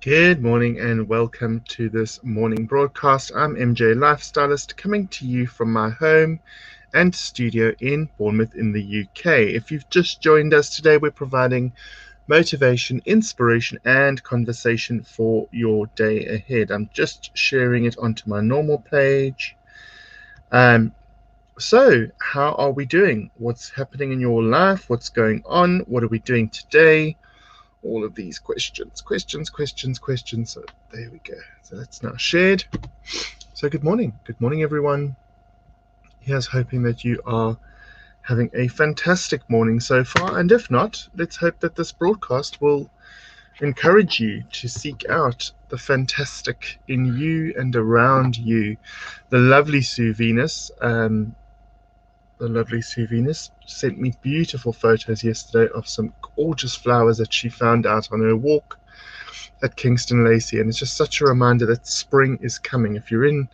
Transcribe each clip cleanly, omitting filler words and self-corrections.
Good morning and welcome to this morning broadcast. I'm MJ Lifestylist coming to you from my home and studio in Bournemouth in the UK. If you've just joined us today, we're providing motivation, inspiration, and conversation for your day ahead. I'm just sharing it onto my normal page. So, how are we doing? What's happening in your life? What's going on? What are we doing today? All of these questions. So there we go. So that's now shared. So good morning. Good morning, everyone. Here's hoping that you are having a fantastic morning so far. And if not, let's hope that this broadcast will encourage you to seek out the fantastic in you and around you. The lovely Sue Venus sent me beautiful photos yesterday of some gorgeous flowers that she found out on her walk at Kingston Lacey, and it's just such a reminder that spring is coming. If you're in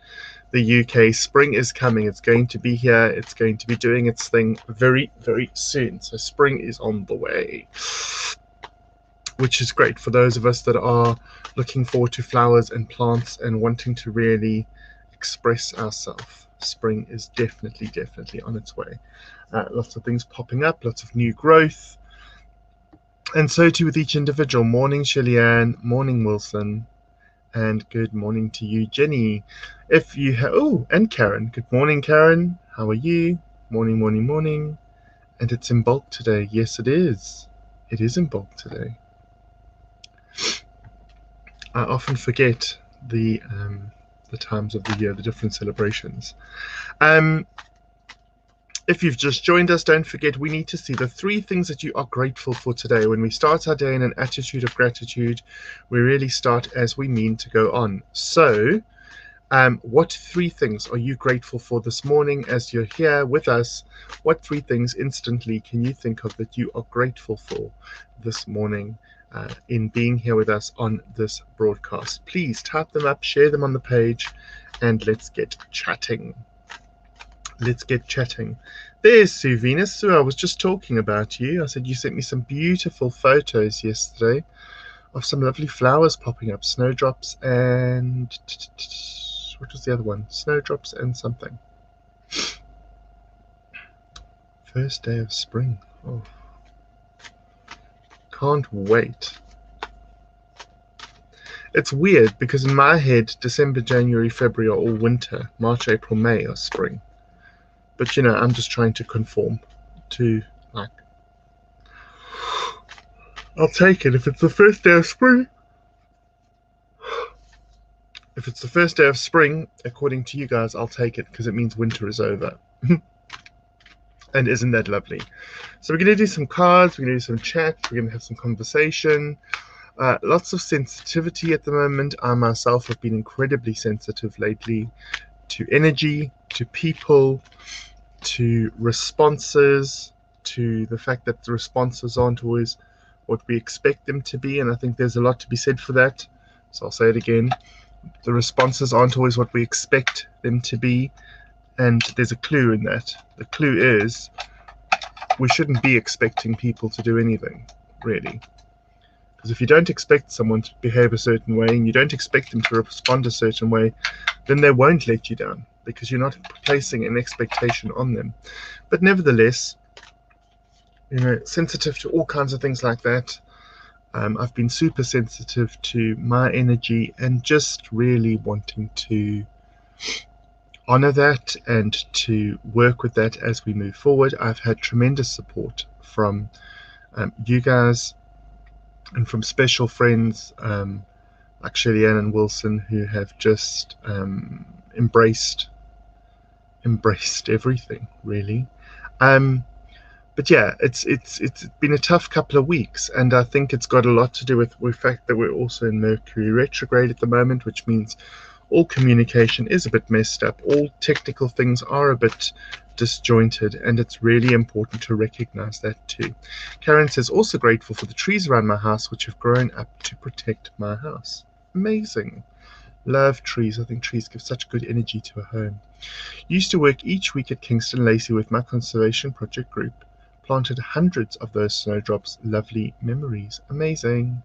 the UK, spring is coming. It's going to be here. It's going to be doing its thing very, very soon. So spring is on the way, which is great for those of us that are looking forward to flowers and plants and wanting to really express ourselves. Spring is definitely on its way. Lots of things popping up, lots of new growth. And so too with each individual. Morning, Shelley-Ann. Morning, Wilson. And good morning to you, Jenny. If you and Karen. Good morning, Karen. How are you? Morning. And it's in bulk today. Yes, it is. It is in bulk today. I often forget the times of the year, the different celebrations. If you've just joined us, don't forget we need to see the 3 things that you are grateful for today. When we start our day in an attitude of gratitude, we really start as we mean to go on. So, what 3 things are you grateful for this morning as you're here with us? What 3 things instantly can you think of that you are grateful for this morning in being here with us on this broadcast? Please type them up, share them on the page, and let's get chatting. There's Sue Venus. Sue, I was just talking about you. I said you sent me some beautiful photos yesterday of some lovely flowers popping up. Snowdrops and... what was the other one? Snowdrops and something. First day of spring. Oh. Can't wait. It's weird because in my head, December, January, February are all winter. March, April, May are spring. But, I'm just trying to conform to, I'll take it if it's the first day of spring. If it's the first day of spring, according to you guys, I'll take it because it means winter is over. And isn't that lovely? So we're going to do some cards, we're going to do some chat, we're going to have some conversation. Lots of sensitivity at the moment. I myself have been incredibly sensitive lately to energy, to people, to responses, to the fact that the responses aren't always what we expect them to be, and I think there's a lot to be said for that. So I'll say it again. The responses aren't always what we expect them to be, and there's a clue in that. The clue is we shouldn't be expecting people to do anything, really. Because if you don't expect someone to behave a certain way and you don't expect them to respond a certain way, then they won't let you down because you're not placing an expectation on them. But nevertheless, sensitive to all kinds of things like that. I've been super sensitive to my energy and just really wanting to honor that and to work with that as we move forward. I've had tremendous support from you guys and from special friends like Shelley-Ann and Wilson, who have just embraced everything, really. But yeah, it's been a tough couple of weeks, and I think it's got a lot to do with the fact that we're also in Mercury retrograde at the moment, which means all communication is a bit messed up. All technical things are a bit disjointed, and it's really important to recognize that too. Karen says, also grateful for the trees around my house, which have grown up to protect my house. Amazing. Love trees. I think trees give such good energy to a home. Used to work each week at Kingston Lacey with my conservation project group. Planted hundreds of those snowdrops. Lovely memories. Amazing.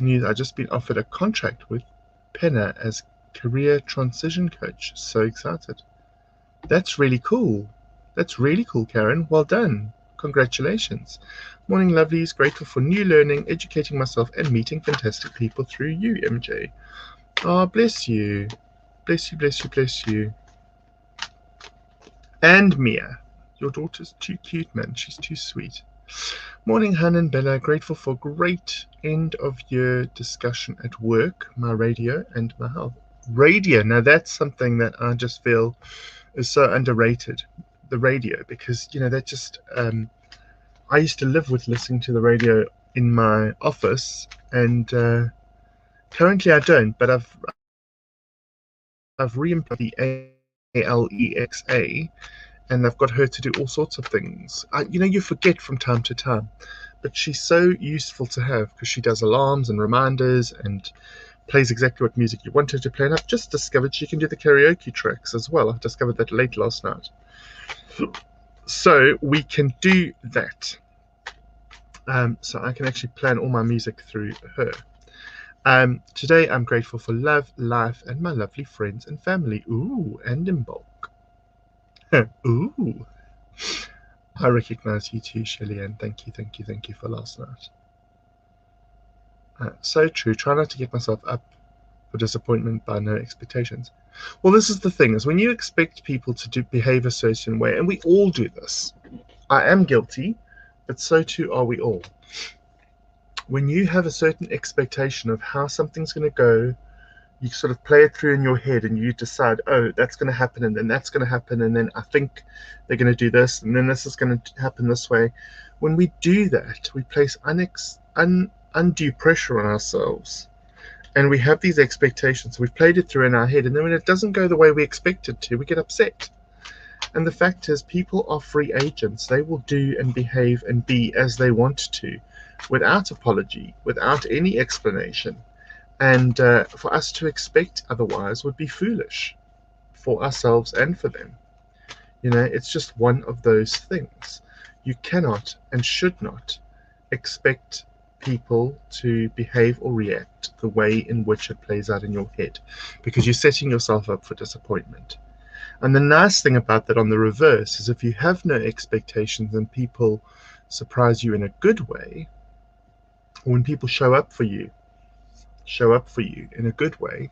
news. I've just been offered a contract with Penna as career transition coach. So excited. That's really cool. That's really cool, Karen. Well done. Congratulations. Morning, lovelies. Grateful for new learning, educating myself, and meeting fantastic people through you, MJ. Oh, bless you. Bless you, bless you, bless you. And Mia. Your daughter's too cute, man. She's too sweet. Morning, Han and Bella. Grateful for great end of year discussion at work, my radio, and my health. Radio. Now, that's something that I just feel is so underrated. The radio, because, you know, that just... I used to live with listening to the radio in my office, and currently I don't, but I've re-employed the Alexa, and I've got her to do all sorts of things. You know, you forget from time to time, but she's so useful to have because she does alarms and reminders and plays exactly what music you want her to play. And I've just discovered she can do the karaoke tracks as well. I discovered that late last night. So we can do that. So I can actually plan all my music through her. Today I'm grateful for love, life, and my lovely friends and family. Ooh, and in bulk. Ooh. I recognize you too, Shelly, and thank you for last night. So true. Try not to get myself up for disappointment by no expectations. Well, this is the thing, is when you expect people to behave a certain way, and we all do this. I am guilty, but so too are we all. When you have a certain expectation of how something's going to go, you sort of play it through in your head and you decide, oh, that's going to happen, and then that's going to happen, and then I think they're going to do this, and then this is going to happen this way. When we do that, we place undue pressure on ourselves, and we have these expectations. We've played it through in our head, and then when it doesn't go the way we expect it to, we get upset. And the fact is, people are free agents. They will do and behave and be as they want to, without apology, without any explanation. And for us to expect otherwise would be foolish for ourselves and for them. You know, it's just one of those things. You cannot and should not expect people to behave or react the way in which it plays out in your head, because you're setting yourself up for disappointment. And the nice thing about that on the reverse is if you have no expectations and people surprise you in a good way, or when people show up for you in a good way,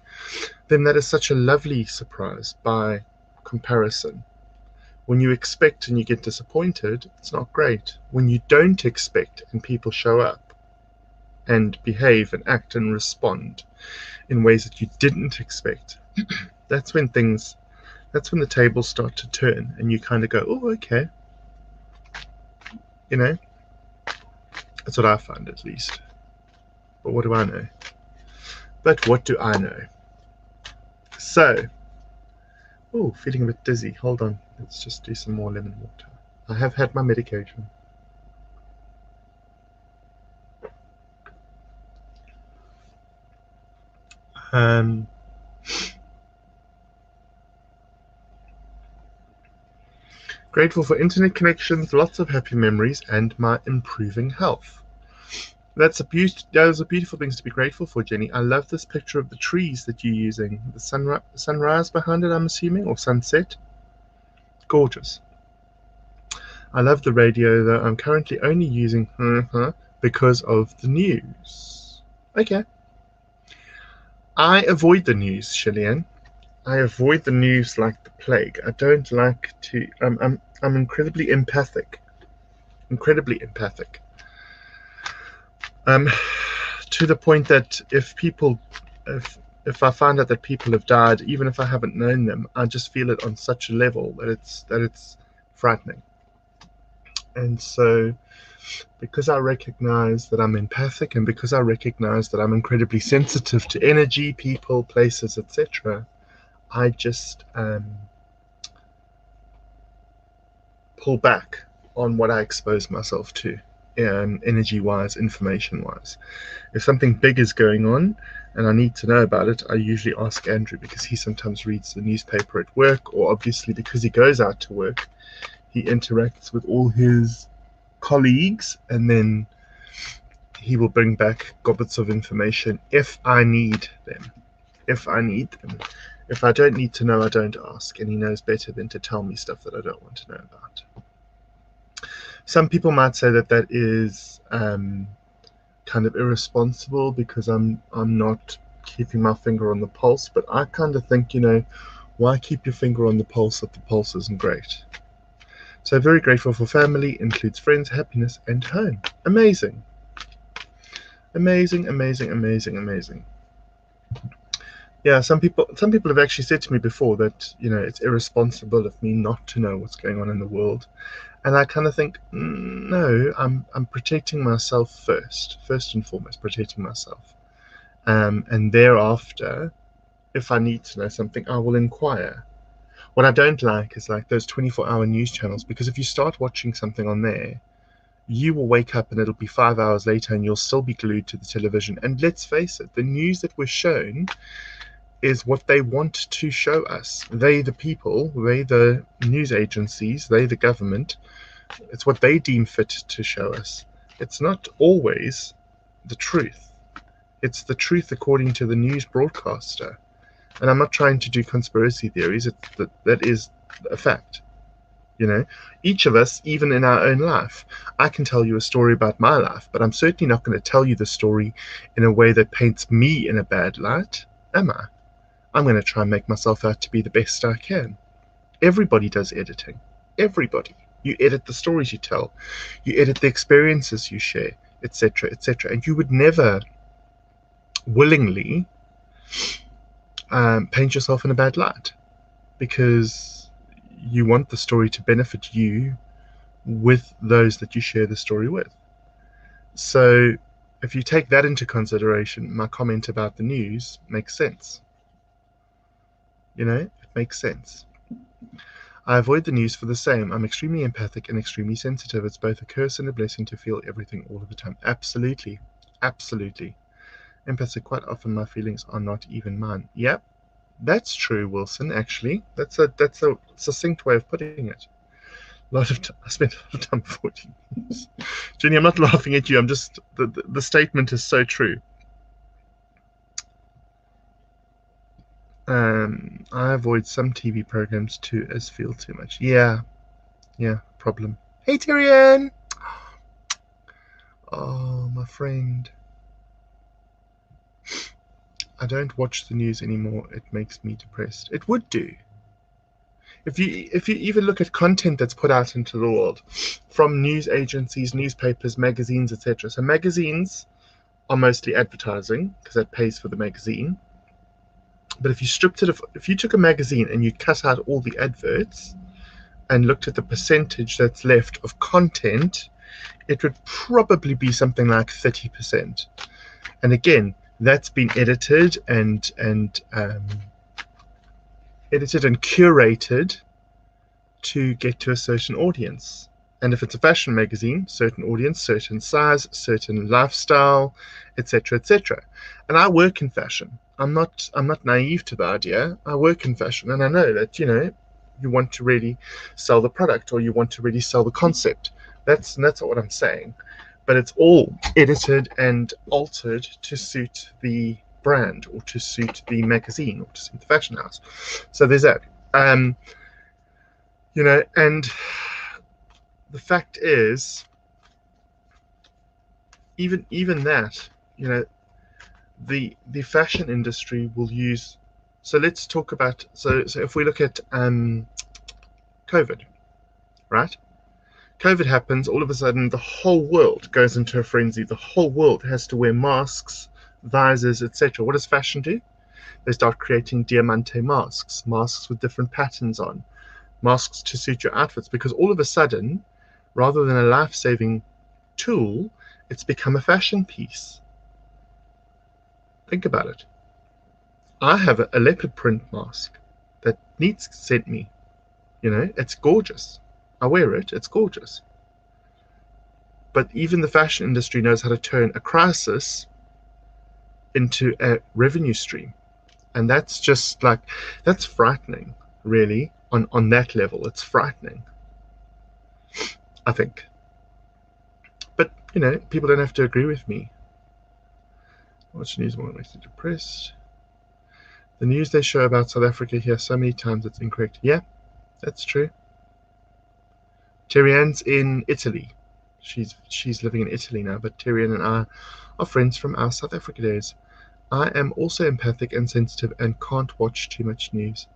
then that is such a lovely surprise by comparison. When you expect and you get disappointed, it's not great. When you don't expect and people show up and behave and act and respond in ways that you didn't expect, that's when the tables start to turn and you kind of go, oh, okay. You know, that's what I find, at least. But what do I know? So, oh, feeling a bit dizzy. Hold on. Let's just do some more lemon water. I have had my medication. Grateful for internet connections, lots of happy memories, and my improving health. Those are beautiful things to be grateful for, Jenny. I love this picture of the trees that you're using. The sunrise behind it, I'm assuming, or sunset. Gorgeous. I love the radio, though I'm currently only using because of the news. Okay. I avoid the news, Shillian. I avoid the news like the plague. I don't like to... I'm incredibly empathic. To the point that if I find out that people have died, even if I haven't known them, I just feel it on such a level that it's frightening. And so, because I recognize that I'm empathic, and because I recognize that I'm incredibly sensitive to energy, people, places, etc., I just pull back on what I expose myself to, energy-wise, information-wise. If something big is going on and I need to know about it, I usually ask Andrew, because he sometimes reads the newspaper at work, or obviously because he goes out to work, he interacts with all his colleagues, and then he will bring back gobbets of information if I need them. If I need them. If I don't need to know, I don't ask, and he knows better than to tell me stuff that I don't want to know about. Some people might say that that is kind of irresponsible because I'm not keeping my finger on the pulse, but I kind of think, why keep your finger on the pulse if the pulse isn't great? So very grateful for family, includes friends, happiness, and home. Amazing. Amazing, amazing, amazing, amazing. Yeah, some people have actually said to me before that, it's irresponsible of me not to know what's going on in the world. And I kind of think, no, I'm protecting myself first and foremost, protecting myself. And thereafter, if I need to know something, I will inquire. What I don't like is like those 24-hour news channels, because if you start watching something on there, you will wake up and it'll be 5 hours later and you'll still be glued to the television. And let's face it, the news that we're shown is what they want to show us. They, the people, they, the news agencies, they, the government, it's what they deem fit to show us. It's not always the truth. It's the truth according to the news broadcaster. And I'm not trying to do conspiracy theories. That is a fact. Each of us, even in our own life, I can tell you a story about my life, but I'm certainly not going to tell you the story in a way that paints me in a bad light, am I? I'm going to try and make myself out to be the best I can. Everybody does editing. Everybody. You edit the stories you tell. You edit the experiences you share, etc., etc. And you would never willingly paint yourself in a bad light, because you want the story to benefit you with those that you share the story with. So if you take that into consideration, my comment about the news makes sense. It makes sense. I avoid the news for the same. I'm extremely empathic and extremely sensitive. It's both a curse and a blessing to feel everything all of the time. Absolutely. Absolutely. Empathic, quite often my feelings are not even mine. Yep, that's true, Wilson, actually. That's a succinct way of putting it. I spent a lot of time before news. Jenny, I'm not laughing at you. I'm just, the statement is so true. I avoid some TV programs too, as feel too much. Yeah, problem. Hey, Tyrion! Oh, my friend. I don't watch the news anymore. It makes me depressed. It would do. If you even look at content that's put out into the world from news agencies, newspapers, magazines, etc. So magazines are mostly advertising because that pays for the magazine. But if you took a magazine and you cut out all the adverts and looked at the percentage that's left of content, it would probably be something like 30%. And again, that's been edited and curated to get to a certain audience. And if it's a fashion magazine, certain audience, certain size, certain lifestyle, etc., etc. And I work in fashion. I'm not naive to the idea. I work in fashion, and I know that you want to really sell the product, or you want to really sell the concept. That's not what I'm saying. But it's all edited and altered to suit the brand, or to suit the magazine, or to suit the fashion house. So there's that. And the fact is, even that, the fashion industry will use. So let's talk about. So if we look at COVID, right? COVID happens. All of a sudden, the whole world goes into a frenzy. The whole world has to wear masks, visors, etc. What does fashion do? They start creating diamante masks with different patterns on, masks to suit your outfits, because all of a sudden, rather than a life-saving tool, it's become a fashion piece. Think about it. I have a leopard print mask that Neats sent me. It's gorgeous. I wear it. It's gorgeous. But even the fashion industry knows how to turn a crisis into a revenue stream. And that's just that's frightening, really, on that level. It's frightening, I think. But You know, people don't have to agree with me. Watch the news more makes you depressed. The news they show about South Africa here so many times it's incorrect. Yeah, that's true. Terry Ann's in Italy. She's living in Italy now, but Terry Ann and I are friends from our South Africa days. I am also empathic and sensitive and can't watch too much news.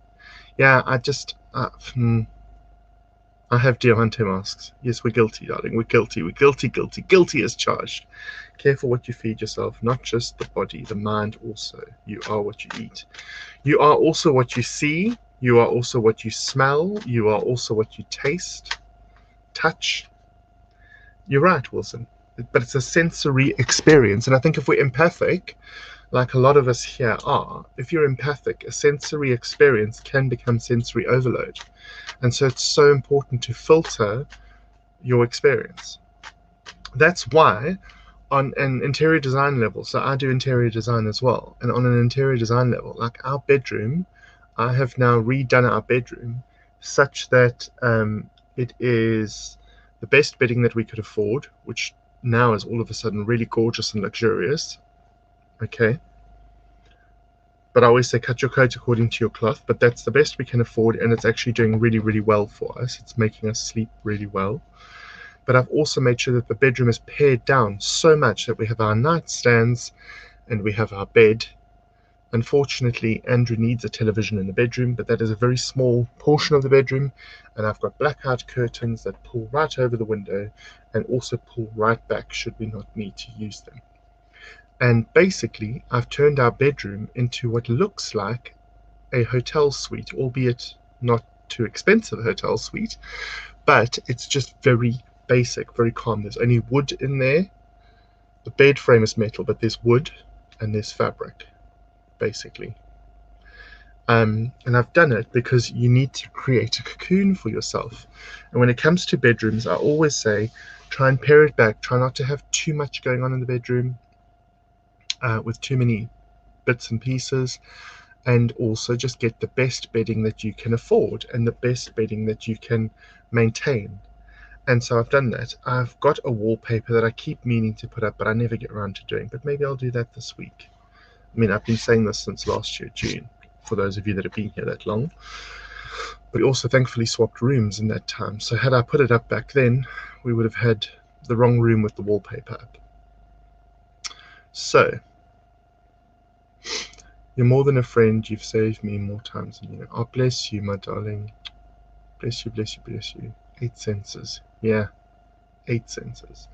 Yeah, I have Diamante masks. Yes, we're guilty, darling. We're guilty. We're guilty, guilty, guilty as charged. Careful what you feed yourself, not just the body, the mind also. You are what you eat. You are also what you see. You are also what you smell. You are also what you taste, touch. You're right, Wilson. But it's a sensory experience. And I think if we're empathic, like a lot of us here are, if you're empathic, a sensory experience can become sensory overload. And so it's so important to filter your experience. That's why on an interior design level, so I do interior design as well, and on an interior design level, like our bedroom, I have now redone our bedroom such that it is the best bedding that we could afford, which now is all of a sudden really gorgeous and luxurious. Okay. But I always say cut your coat according to your cloth, but that's the best we can afford, and it's actually doing really, really well for us. It's making us sleep really well. But I've also made sure that the bedroom is pared down so much that we have our nightstands and we have our bed. Unfortunately, Andrew needs a television in the bedroom, but that is a very small portion of the bedroom, and I've got blackout curtains that pull right over the window and also pull right back should we not need to use them. And basically, I've turned our bedroom into what looks like a hotel suite, albeit not too expensive hotel suite, but it's just very basic, very calm. There's only wood in there. The bed frame is metal, but there's wood and there's fabric, basically. And I've done it because you need to create a cocoon for yourself. And when it comes to bedrooms, I always say, try and pare it back. Try not to have too much going on in the bedroom. With too many bits and pieces, and also just get the best bedding that you can afford and the best bedding that you can maintain. And so I've done that. I've got a wallpaper that I keep meaning to put up, but I never get around to doing. But maybe I'll do that this week. I mean, I've been saying this since last year, June, for those of you that have been here that long. But we also thankfully swapped rooms in that time. So had I put it up back then, we would have had the wrong room with the wallpaper up. So, you're more than a friend. You've saved me more times than you know. Oh, bless you, my darling. Bless you, bless you, bless you. 8 senses. Yeah, 8 senses.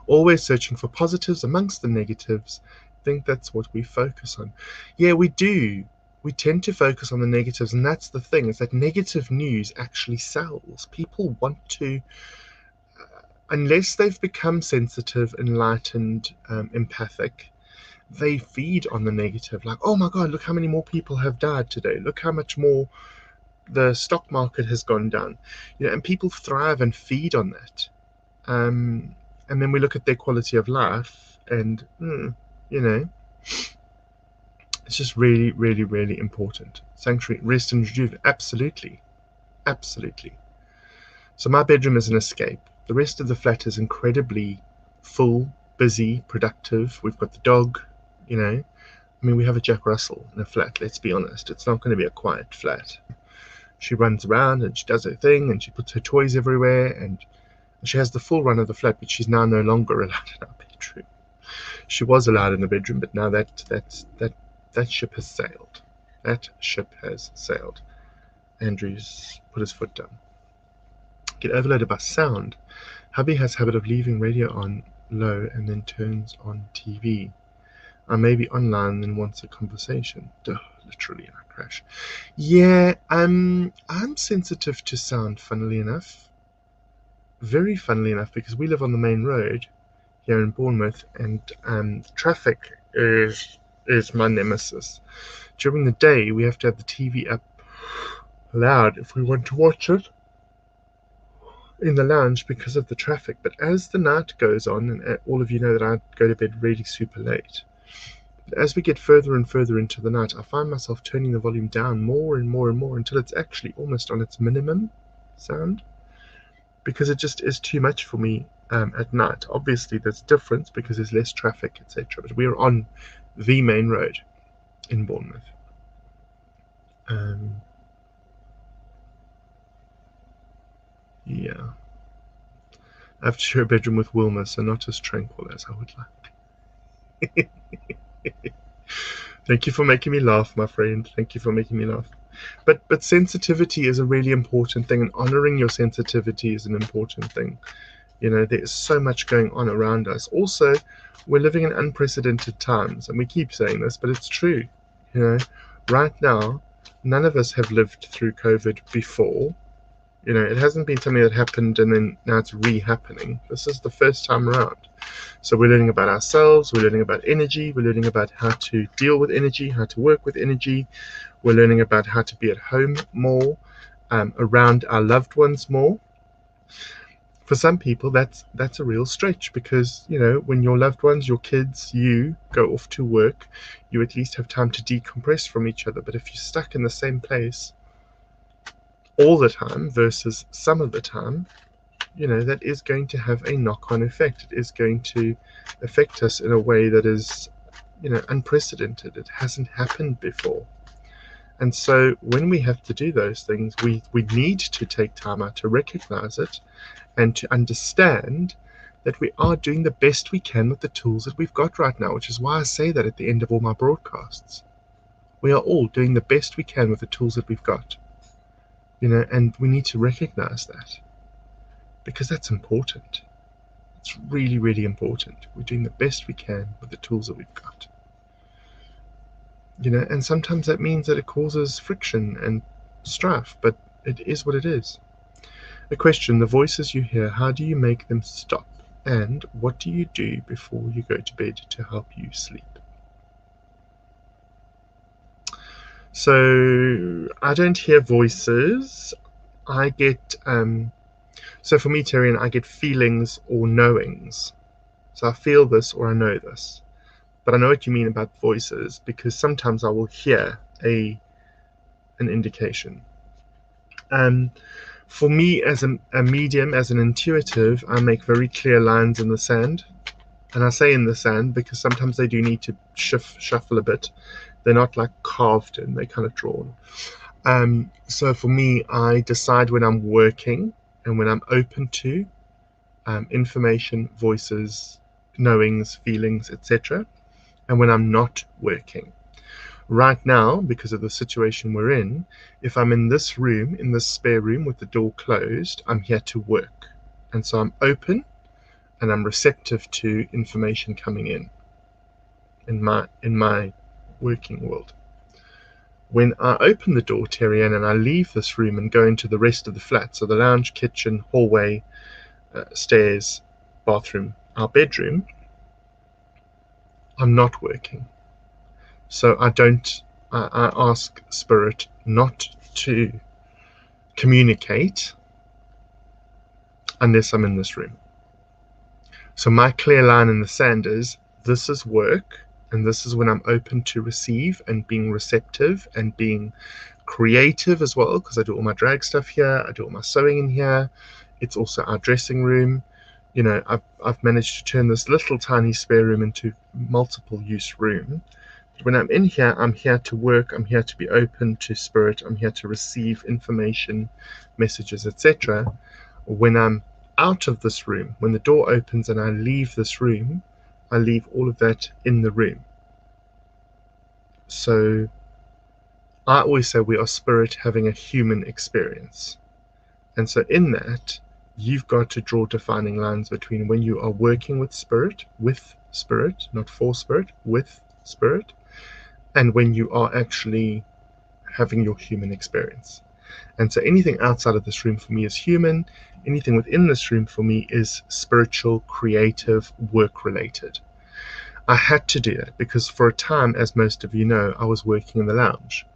Always searching for positives amongst the negatives. I think that's what we focus on. Yeah, we do. We tend to focus on the negatives, and that's the thing, is that negative news actually sells. People want to, unless they've become sensitive, enlightened, empathic, they feed on the negative. Like, oh my God, look how many more people have died today. Look how much more the stock market has gone down. You know, and people thrive and feed on that. And then we look at their quality of life, and you know, it's just really, really, really important. Sanctuary, rest and rejuve. Absolutely, absolutely. So my bedroom is an escape. The rest of the flat is incredibly full, busy, productive. We've got the dog. You know, I mean, we have a Jack Russell in a flat, let's be honest. It's not going to be a quiet flat. She runs around and she does her thing and she puts her toys everywhere and she has the full run of the flat, but she's now no longer allowed in our bedroom. She was allowed in the bedroom, but now that ship has sailed. That ship has sailed. Andrew's put his foot down. Get overloaded by sound. Hubby has habit of leaving radio on low and then turns on TV. I may be online and wants a conversation. Duh, literally, I crash. Yeah, I'm sensitive to sound, funnily enough. Very funnily enough, because we live on the main road here in Bournemouth, and traffic is my nemesis. During the day, we have to have the TV up loud if we want to watch it in the lounge because of the traffic. But as the night goes on, and all of you know that I go to bed really super late, as we get further and further into the night, I find myself turning the volume down more and more and more until it's actually almost on its minimum sound, because it just is too much for me at night. Obviously, there's difference because there's less traffic, etc. But we're on the main road in Bournemouth. Yeah. I have to share a bedroom with Wilma, so not as tranquil as I would like. Thank you for making me laugh, my friend. Thank you for making me laugh. But sensitivity is a really important thing, and honoring your sensitivity is an important thing. You know, there's so much going on around us. Also, we're living in unprecedented times, and we keep saying this, but it's true. You know, right now, none of us have lived through COVID before. You know, it hasn't been something that happened and then now it's re-happening. This is the first time around. So we're learning about ourselves, we're learning about energy, we're learning about how to deal with energy, how to work with energy. We're learning about how to be at home more, around our loved ones more. For some people, that's a real stretch because, you know, when your loved ones, your kids, you go off to work, you at least have time to decompress from each other. But if you're stuck in the same place all the time versus some of the time, you know, that is going to have a knock-on effect. It is going to affect us in a way that is, you know, unprecedented. It hasn't happened before. And so when we have to do those things, we need to take time out to recognize it and to understand that we are doing the best we can with the tools that we've got right now, which is why I say that at the end of all my broadcasts. We are all doing the best we can with the tools that we've got. You know, and we need to recognize that because that's important. It's really, really important. We're doing the best we can with the tools that we've got. You know, and sometimes that means that it causes friction and strife, but it is what it is. A question: the voices you hear, how do you make them stop? And what do you do before you go to bed to help you sleep? So I don't hear voices. I get, so for me, Terry, I get feelings or knowings. So I feel this or I know this. But I know what you mean about voices because sometimes I will hear an indication. For me, as a medium, as an intuitive, I make very clear lines in the sand. And I say in the sand because sometimes they do need to shuffle a bit. They're not like carved in, they're kind of drawn. So for me, I decide when I'm working and when I'm open to information, voices, knowings, feelings, etc., and when I'm not working. Right now, because of the situation we're in, if I'm in this room, in this spare room with the door closed, I'm here to work. And so I'm open and I'm receptive to information coming in my working world. When I open the door, Terry-Ann, and I leave this room and go into the rest of the flat, so the lounge, kitchen, hallway, stairs, bathroom, our bedroom, I'm not working. So I ask Spirit not to communicate unless I'm in this room. So my clear line in the sand is, this is work, and this is when I'm open to receive and being receptive and being creative as well, because I do all my drag stuff here, I do all my sewing in here. It's also our dressing room. You know, I've managed to turn this little tiny spare room into multiple use room. When I'm in here, I'm here to work, I'm here to be open to Spirit, I'm here to receive information, messages, etc. When I'm out of this room, when the door opens and I leave this room, I leave all of that in the room. So I always say we are Spirit having a human experience. And so in that, you've got to draw defining lines between when you are working with Spirit, not for Spirit, with Spirit, and when you are actually having your human experience. And so anything outside of this room for me is human. Anything within this room for me is spiritual, creative, work-related. I had to do that because for a time, as most of you know, I was working in the lounge.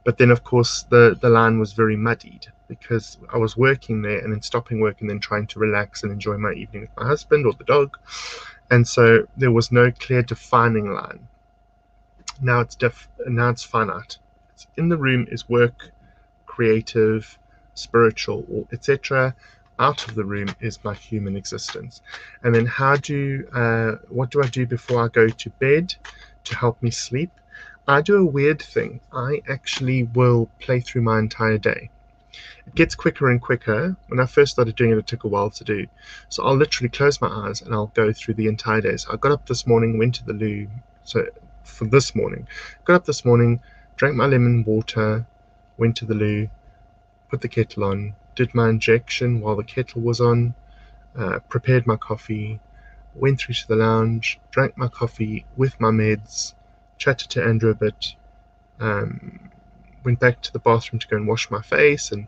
But then, of course, the line was very muddied because I was working there and then stopping work and then trying to relax and enjoy my evening with my husband or the dog. And so there was no clear defining line. Now it's finite. It's in the room is work, creative, spiritual, etc. out of the room is my human existence. And then what do I do before I go to bed to help me sleep? I do a weird thing. I actually will play through my entire day. It gets quicker and quicker. When I first started doing it, it took a while to do. So I'll literally close my eyes and I'll go through the entire day. So I got up this morning, went to the loo. So for this morning, got up this morning, drank my lemon water, went to the loo, put the kettle on, did my injection while the kettle was on, prepared my coffee, went through to the lounge, drank my coffee with my meds, chatted to Andrew a bit, went back to the bathroom to go and wash my face and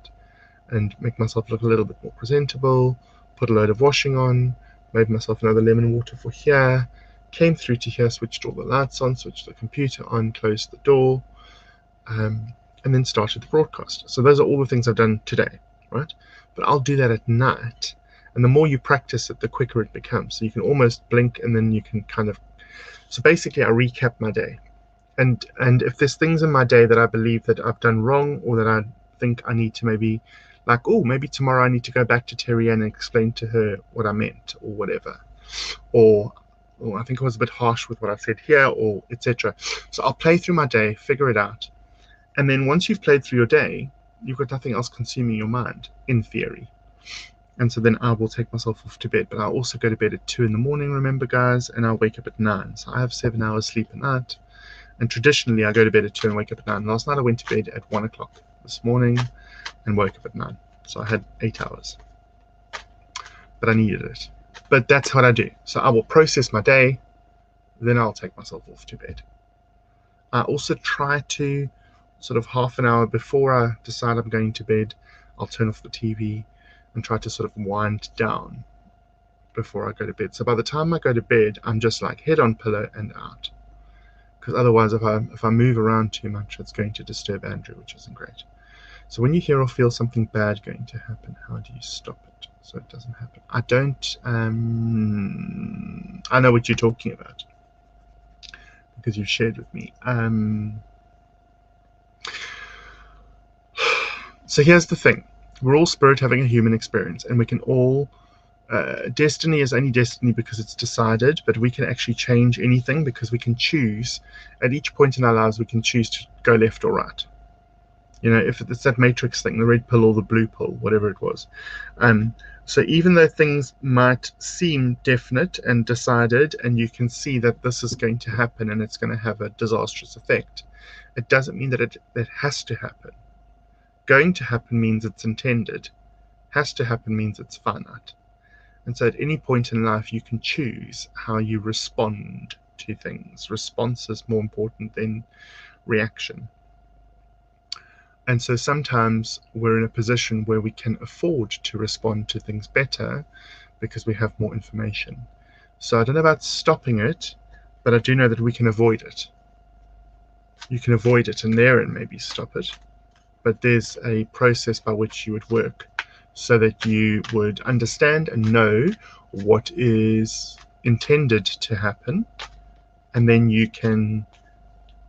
make myself look a little bit more presentable, put a load of washing on, made myself another lemon water for here, came through to here, switched all the lights on, switched the computer on, closed the door, and then started the broadcast. So those are all the things I've done today, right? But I'll do that at night, and the more you practice it, the quicker it becomes. So you can almost blink and then you can kind of, so basically I recap my day. And if there's things in my day that I believe that I've done wrong, or that I think I need to maybe, like, oh, maybe tomorrow I need to go back to Terry Ann and explain to her what I meant, or whatever, or I think I was a bit harsh with what I said here, or etc. So I'll play through my day, figure it out, and then once you've played through your day, you've got nothing else consuming your mind, in theory. And so then I will take myself off to bed, but I'll also go to bed at 2 in the morning, remember guys, and I'll wake up at 9. So I have 7 hours sleep a night. And traditionally, I go to bed at 2 and wake up at 9. Last night, I went to bed at 1 o'clock this morning and woke up at 9. So I had 8 hours. But I needed it. But that's what I do. So I will process my day, then I'll take myself off to bed. I also try to, sort of half an hour before I decide I'm going to bed, I'll turn off the TV and try to sort of wind down before I go to bed. So by the time I go to bed, I'm just like head on pillow and out. Because otherwise, if I move around too much, it's going to disturb Andrew, which isn't great. So when you hear or feel something bad going to happen, how do you stop it so it doesn't happen? I don't. I know what you're talking about because you've shared with me. So here's the thing: we're all spirit having a human experience, and we can all. Destiny is only destiny because it's decided, but we can actually change anything because we can choose. At each point in our lives, we can choose to go left or right. You know, if it's that Matrix thing, the red pill or the blue pill, whatever it was. So even though things might seem definite and decided, and you can see that this is going to happen and it's going to have a disastrous effect, it doesn't mean that it has to happen. Going to happen means it's intended. Has to happen means it's finite. And so at any point in life, you can choose how you respond to things. Response is more important than reaction. And so sometimes we're in a position where we can afford to respond to things better because we have more information. So I don't know about stopping it, but I do know that we can avoid it. You can avoid it and therein maybe stop it. But there's a process by which you would work, so that you would understand and know what is intended to happen, and then you can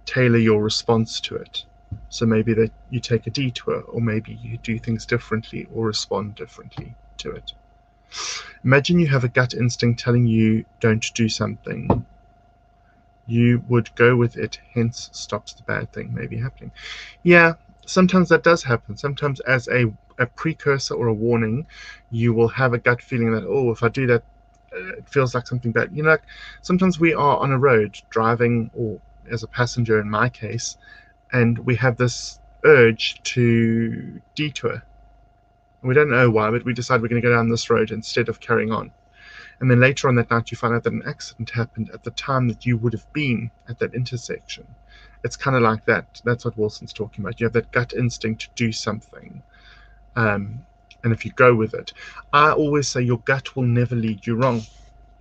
tailor your response to it. So maybe that you take a detour, or maybe you do things differently or respond differently to it. Imagine you have a gut instinct telling you don't do something. You would go with it, hence stops the bad thing maybe happening. Yeah, sometimes that does happen. Sometimes as a precursor or a warning, you will have a gut feeling that, oh, if I do that, it feels like something bad. You know, like sometimes we are on a road driving, or as a passenger in my case, and we have this urge to detour. We don't know why, but we decide we're going to go down this road instead of carrying on. And then later on that night, you find out that an accident happened at the time that you would have been at that intersection. It's kind of like that. That's what Wilson's talking about. You have that gut instinct to do something. And if you go with it, I always say your gut will never lead you wrong.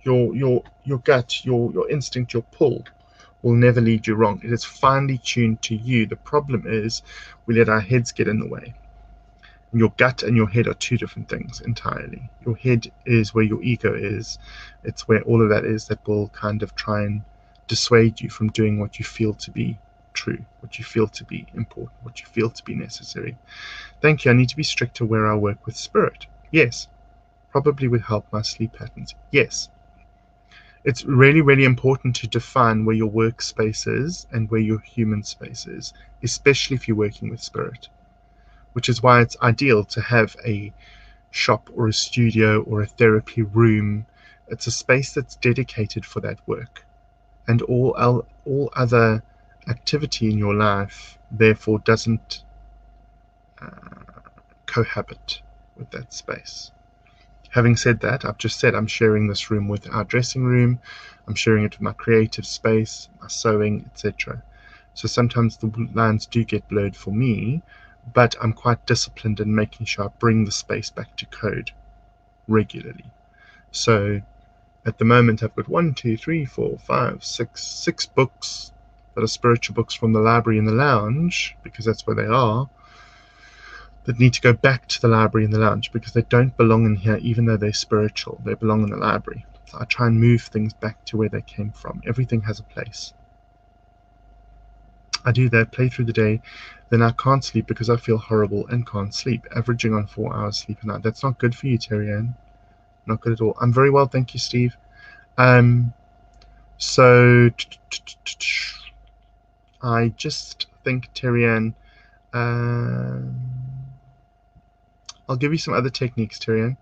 Your gut, your instinct, your pull will never lead you wrong. It is finely tuned to you. The problem is we let our heads get in the way. And your gut and your head are two different things entirely. Your head is where your ego is. It's where all of that is that will kind of try and dissuade you from doing what you feel to be true, what you feel to be important, what you feel to be necessary. Thank you. I need to be stricter where I work with spirit. Yes. probably would help my sleep patterns. Yes. It's really, really important to define where your workspace is and where your human space is, especially if you're working with spirit, which is why it's ideal to have a shop or a studio or a therapy room. It's a space that's dedicated for that work, and all other activity in your life therefore doesn't cohabit with that space. Having said that, I've just said I'm sharing this room with our dressing room, I'm sharing it with my creative space, my sewing, etc. So sometimes the lines do get blurred for me, but I'm quite disciplined in making sure I bring the space back to code regularly. So at the moment I've got 6 books that are spiritual books from the library in the lounge, because that's where they are, that need to go back to the library in the lounge because they don't belong in here, even though they're spiritual. They belong in the library. So I try and move things back to where they came from. Everything has a place. I do that, play through the day, then I can't sleep because I feel horrible and can't sleep, averaging on 4 hours sleep a night. That's not good for you, Terry Ann. Not good at all. I'm very well, thank you, Steve. So I just think, Terry Ann, I'll give you some other techniques, Terry Ann.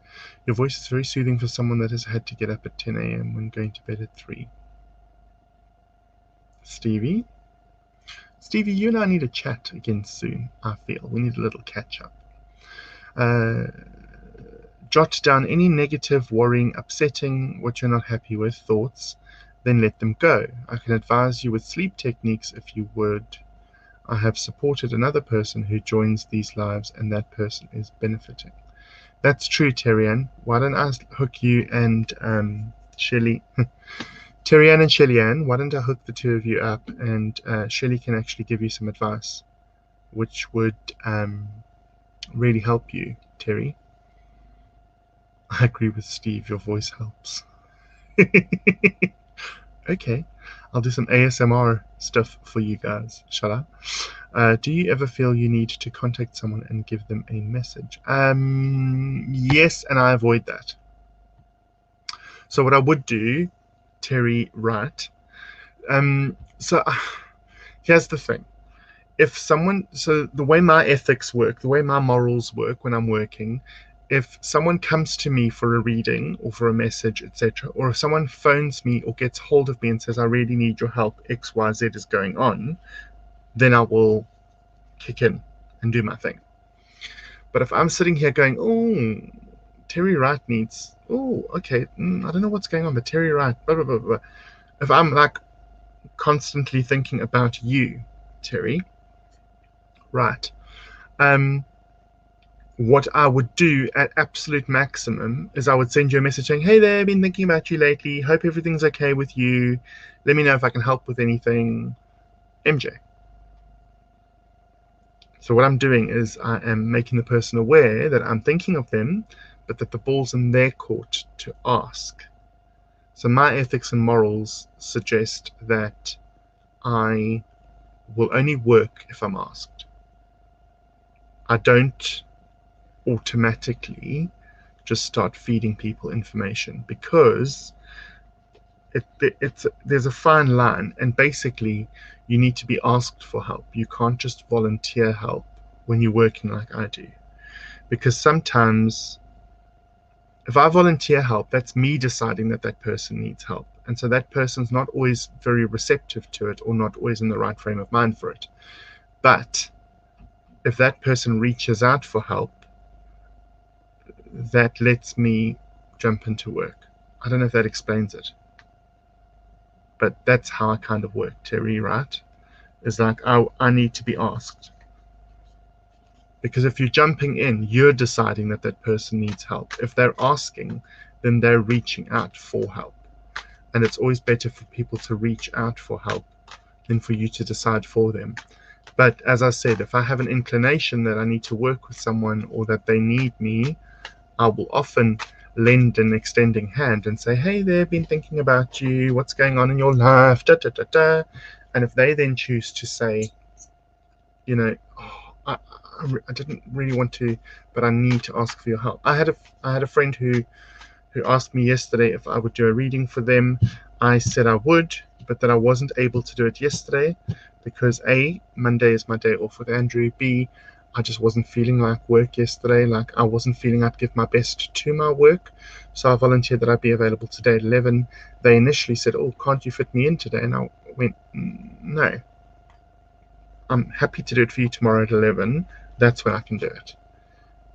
Your voice is very soothing for someone that has had to get up at 10 a.m. when going to bed at 3. Stevie, you and I need a chat again soon, I feel. We need a little catch-up. Jot down any negative, worrying, upsetting, what you're not happy with thoughts, then let them go. I can advise you with sleep techniques if you would. I have supported another person who joins these lives, and that person is benefiting. That's true, Terry Ann. Why don't I hook you and Shelley? Terry Ann and Shelley Ann, why don't I hook the two of you up, and Shelley can actually give you some advice, which would really help you, Terry. I agree with Steve, your voice helps. Okay, I'll do some ASMR stuff for you guys, shall I? Do you ever feel you need to contact someone and give them a message? Yes, and I avoid that. So what I would do, Terry Wright, here's the thing. If someone, so the way my ethics work, the way my morals work when I'm working, if someone comes to me for a reading or for a message, etc., or if someone phones me or gets hold of me and says, I really need your help, XYZ is going on, then I will kick in and do my thing. But if I'm sitting here going, oh, Terry Wright needs, oh, okay, I don't know what's going on, but Terry Wright, blah, blah, blah, blah. If I'm like constantly thinking about you, Terry, right, what I would do at absolute maximum is I would send you a message saying, hey there, I've been thinking about you lately. Hope everything's okay with you. Let me know if I can help with anything. MJ. So what I'm doing is I am making the person aware that I'm thinking of them, but that the ball's in their court to ask. So my ethics and morals suggest that I will only work if I'm asked. I don't automatically just start feeding people information, because there's a fine line, and basically you need to be asked for help. You can't just volunteer help when you're working like I do, because sometimes if I volunteer help, that's me deciding that that person needs help, and so that person's not always very receptive to it or not always in the right frame of mind for it. But if that person reaches out for help, that lets me jump into work. I don't know if that explains it, but that's how I kind of work, Terry, right? Is like, I need to be asked. Because if you're jumping in, you're deciding that that person needs help. If they're asking, then they're reaching out for help. And it's always better for people to reach out for help than for you to decide for them. But as I said, if I have an inclination that I need to work with someone or that they need me, I will often lend an extending hand and say, hey there, been thinking about you, what's going on in your life, da da da da. And if they then choose to say, you know, I didn't really want to, but I need to ask for your help. I had a friend who asked me yesterday if I would do a reading for them. I said I would, but that I wasn't able to do it yesterday because A, Monday is my day off with Andrew. B, I just wasn't feeling like work yesterday. Like I wasn't feeling I'd give my best to my work. So I volunteered that I'd be available today at 11. They initially said, "Oh, can't you fit me in today?" And I went, "No. I'm happy to do it for you tomorrow at 11. That's when I can do it."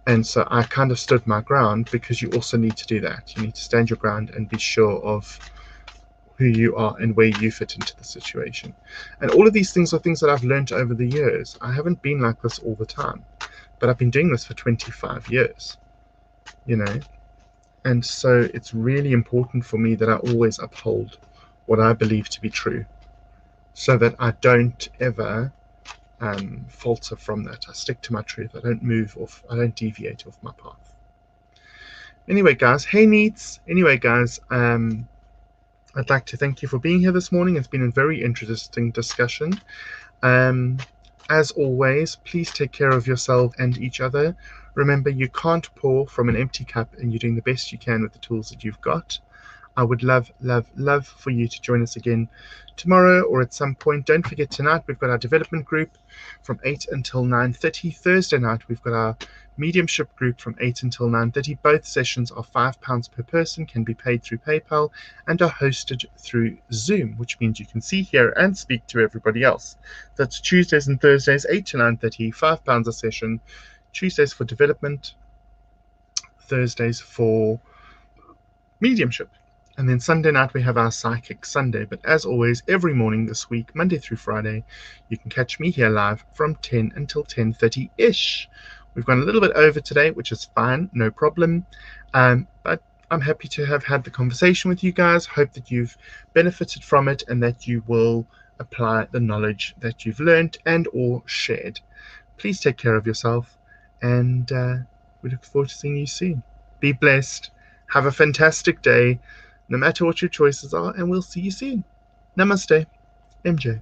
And so I kind of stood my ground, because you also need to do that. You need to stand your ground and be sure of who you are and where you fit into the situation. And all of these things are things that I've learned over the years. I haven't been like this all the time, but I've been doing this for 25 years, you know. And so it's really important for me that I always uphold what I believe to be true, so that I don't ever falter from that. I stick to my truth. I don't move off. I don't deviate off my path. Anyway, guys. Hey, neats. Anyway, guys. I'd like to thank you for being here this morning. It's been a very interesting discussion. As always, please take care of yourself and each other. Remember, you can't pour from an empty cup, and you're doing the best you can with the tools that you've got. I would love, love, love for you to join us again tomorrow or at some point. Don't forget, tonight we've got our development group from 8 until 9:30. Thursday night we've got our mediumship group from 8 until 9:30. Both sessions are £5 per person, can be paid through PayPal, and are hosted through Zoom, which means you can see, hear, and speak to everybody else. That's Tuesdays and Thursdays, 8 to 9:30, £5 a session. Tuesdays for development, Thursdays for mediumship. And then Sunday night we have our Psychic Sunday. But as always, every morning this week, Monday through Friday, you can catch me here live from 10 until 10:30-ish. We've gone a little bit over today, which is fine, no problem. But I'm happy to have had the conversation with you guys. Hope that you've benefited from it and that you will apply the knowledge that you've learned and or shared. Please take care of yourself, and we look forward to seeing you soon. Be blessed. Have a fantastic day, no matter what your choices are, and we'll see you soon. Namaste, MJ.